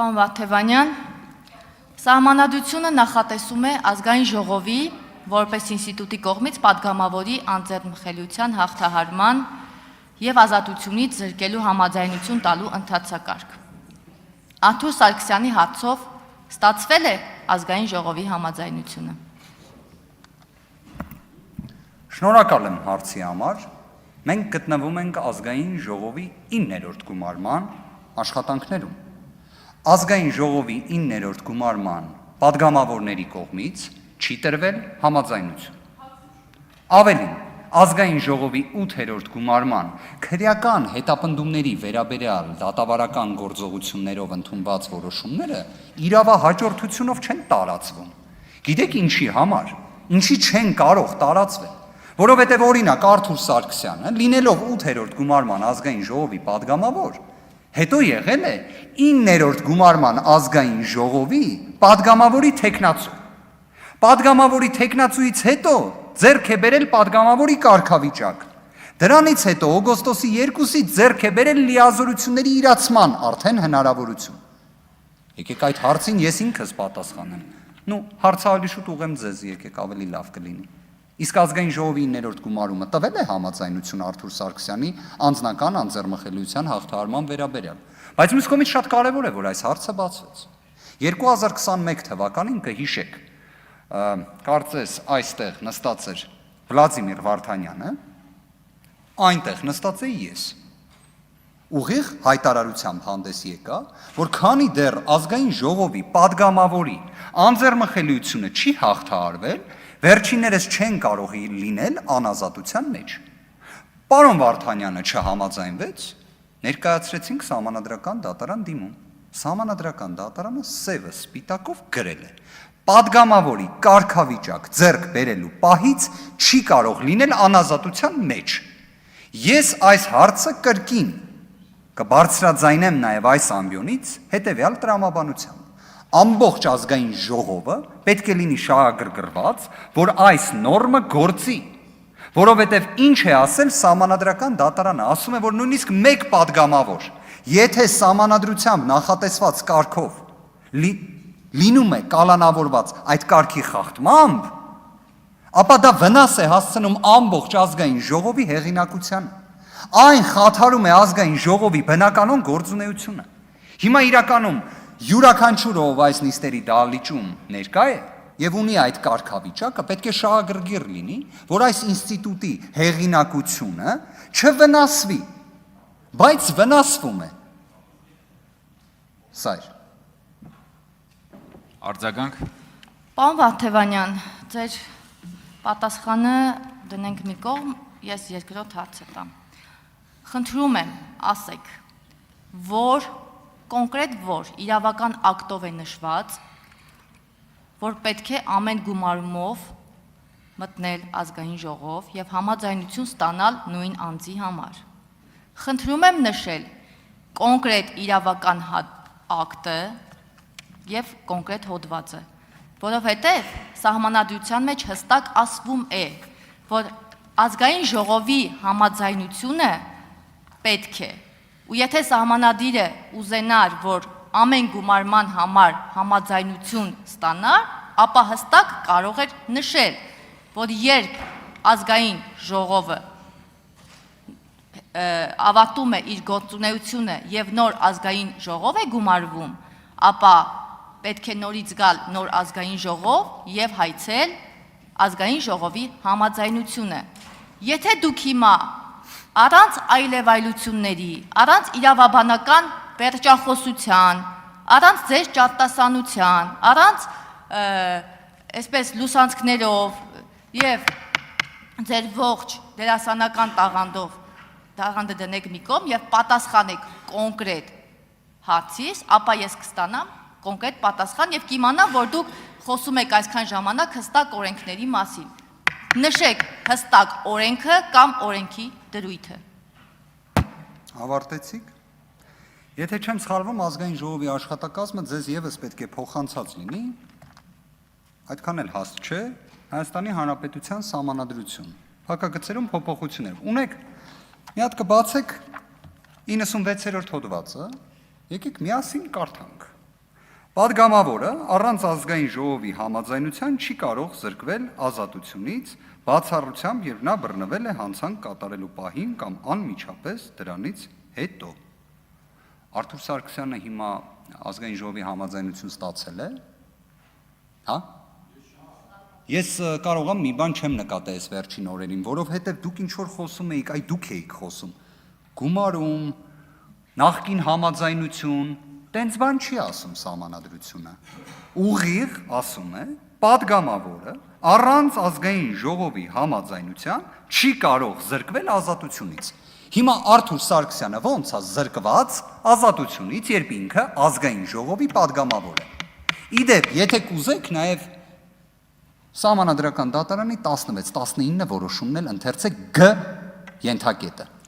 Պարոն Վարդևանյան, Սահմանադրությունը նախատեսում է ազգային ժողովի որպես ինստիտուտի կողմից պատգամավորի անձեռնմխելիության հաղթահարման և ազատությունից զրկելու համաձայնություն տալու ընթացակարգ։ Աթուր Սարգսյանի հարցով ստացվել է ազգային ժողովի համաձայնությունը։ Շնորհակալ եմ հարցի համար։ Մենք գտնվում ենք ազգային ժողովի 9-րդ գումարման աշխատանքներում։ Ազգային ժողովի 9-րդ գումարման պատգամավորների կողմից չի տրվել համաձայնություն։ Ավելին, ազգային ժողովի 8-րդ գումարման քրեական հետապնդումների վերաբերյալ դատավարական գործողություններով ընդունված որոշումները իրավահաջորդությունով չեն տարածվում։ Գիտեք ինչի համար, ինչի չեն կարող տարածվել, որովհետև օրինակ Արթուր Սարգսյանը, լինելով 8-րդ գումարման ազգային ժողովի պատգամավոր, հետո եղել է 9-րդ գումարման ազգային ժողովի պատգամավորի թեկնածու։ Պատգամավորի թեկնածուից հետո ձեռք է բերել պատգամավորի կարգավիճակ։ Դրանից հետո օգոստոսի 2-ից ձեռք է բերել լիազորությունների իրացման արդեն հնարավորություն։ Եկեք այդ հարցին ես ինքս պատասխանեմ։ Հարցը ավելի շուտ ուղղեմ ձեզ, եկեք ավելի լավ կլինի։ Իսկ ազգային ժողովի 9-րդ գումարումը տվել է համաձայնություն Արթուր Սարգսյանի անձնական անձեռնմխելիության հաղթահարման վերաբերյալ։ Բայց մյուս կողմից շատ կարևոր է, որ այս հարցը բացվեց։ 2021 թվականին կհիշեք, կարծես այստեղ նստած էր Վլադիմիր Վարդանյանը, այնտեղ նստած էի ես։ Ուղիղ հայտարարությամբ հանդես եկա, որ քանի դեռ ազգային ժողովի պատգամավորի անձեռնմխելիությունը չի հաղթահարվել, վերջիններս չեն կարող լինել անազատության մեջ։ Պարոն Վարդանյանը չհամաձայնվեց, ներկայացրեցինք Սահմանադրական դատարան դիմում։ Սահմանադրական դատարանը սևը սպիտակով գրել է. պատգամավորի կարգավիճակ ձեռք բերելու պահից չի կարող լինել անազատության մեջ։ Ես այս հարցը կրկին կբարձրաձայնեմ նաև այս ամբիոնից հետևյալ տրամաբանությամբ։ Ամբողջ ազգային ժողովը պետք է լինի շահագրգռված, որ այս նորմը գործի, որովհետև ինչ է ասել Սահմանադրական դատարանը, ասում է, որ նույնիսկ մեկ պատգամավոր, եթե Սահմանադրությամբ նախատեսված կարգով լինում է կալանավորված այդ կարգի խախտմամբ, ապա դա վնաս է հասցնում ամբողջ ազգային ժողովի հեղինակությանը։ Այն խաթարում է ազգային ժողովի բնականոն գործունեությունը։ Հիմա իրականում յուրաքանչյուր ով այս նիստերի դահլիճում ներկա է եւ ունի այդ կարգավիճակը, պետք է շահագրգիռ լինի, որ այս ինստիտուտի հեղինակությունը չվնասվի, բայց վնասվում է։ Սայր։ Արձագանք։ Պարոն Վարդևանյան, ձեր պատասխանը դնենք մի կողմ, ես երկրորդ հարցը տամ։ Խնդրում եմ, ասեք, կոնկրետ որ իրավական ակտով է նշված, որ պետք է ամեն գումարումով մտնել ազգային ժողով և համաձայնություն ստանալ նույն անձի համար։ Խնդրում եմ նշել կոնկրետ իրավական ակտը և կոնկրետ հոդվածը, որովհետև Սահմանադրության մեջ հստակ ասվում է, որ ազգային ժողովի համաձայնությունը պետք է։ Ու եթե սահմանադիրը ուզենար, որ ամեն գումարման համար համաձայնություն ստանար, ապա հստակ կարող էր նշել, որ երբ ազգային ժողովը ավարտում է իր գործունեությունը և նոր ազգային ժողով է գումարվում, ապա պետք է նորից գալ նոր ազգային ժողով և հայցել ազգային ժողովի համաձայնությունը։ Եթե դուք հիմա առանց այլևայլությունների, առանց իրավաբանական պերճախոսության, առանց ձեր ճարտասանության, առանց այսպես լուսանցքներով և ձեր ողջ դերասանական տաղանդը դնեք մի կողմ և պատասխանեք կոնկրետ հարցից, ապա ես կստանամ կոնկրետ պատասխան և կիմանամ, որ դուք խոսում եք այսքան ժամանակ հստակ օրենքների մասին։ Նշեք հստակ օրենքը կամ օրենքի դրույթը։ Ավարտեցիք։ Եթե չեմ սխալվում, ազգային ժողովի աշխատակազմը ձեզ ևս պետք է փոխանցած լինի, այդքան էլ հաստ չէ, Հայաստանի Հանրապետության Սահմանադրություն, փակագծերում փոփոխություններ։ Ունեք, մի հատ կբացեք 96-րդ հոդվածը, եկեք միասին կարդանք։ Պատգամավորը առանց ազգային ժողովի համաձայնության չի կարող զրկվել ազատությունից, բացառությամբ երբ նա բռնվել է հանցանք կատարելու պահին կամ անմիջապես դրանից հետո։ Արթուր Սարգսյանը հիմա ազգային ժողովի համաձայնություն ստացել է, հա? Ես կարող եմ մի բան չեմ նկատել այս վերջին օրերին, որովհետև դուք ինչ որ խոսում էիք, այ դուք էիք խոսում։ Գումարում, նախկին համաձայնություն, տենց բան չի ասում սահմանադրությունը։ Ուղիղ ասում է, պատգամավորը առանց ազգային ժողովի համաձայնության չի կարող զրկվել ազատությունից։ Հիմա Արթուր Սարգսյանը ո՞նց է զրկված ազատությունից, երբ ինքը ազգային ժողովի պատգամավոր է։ Իդեպ, եթե կուզեք, նաև Սահմանադրական դատարանի 16-19 որոշումն էլ ընթերցեք Գ ենթակետը։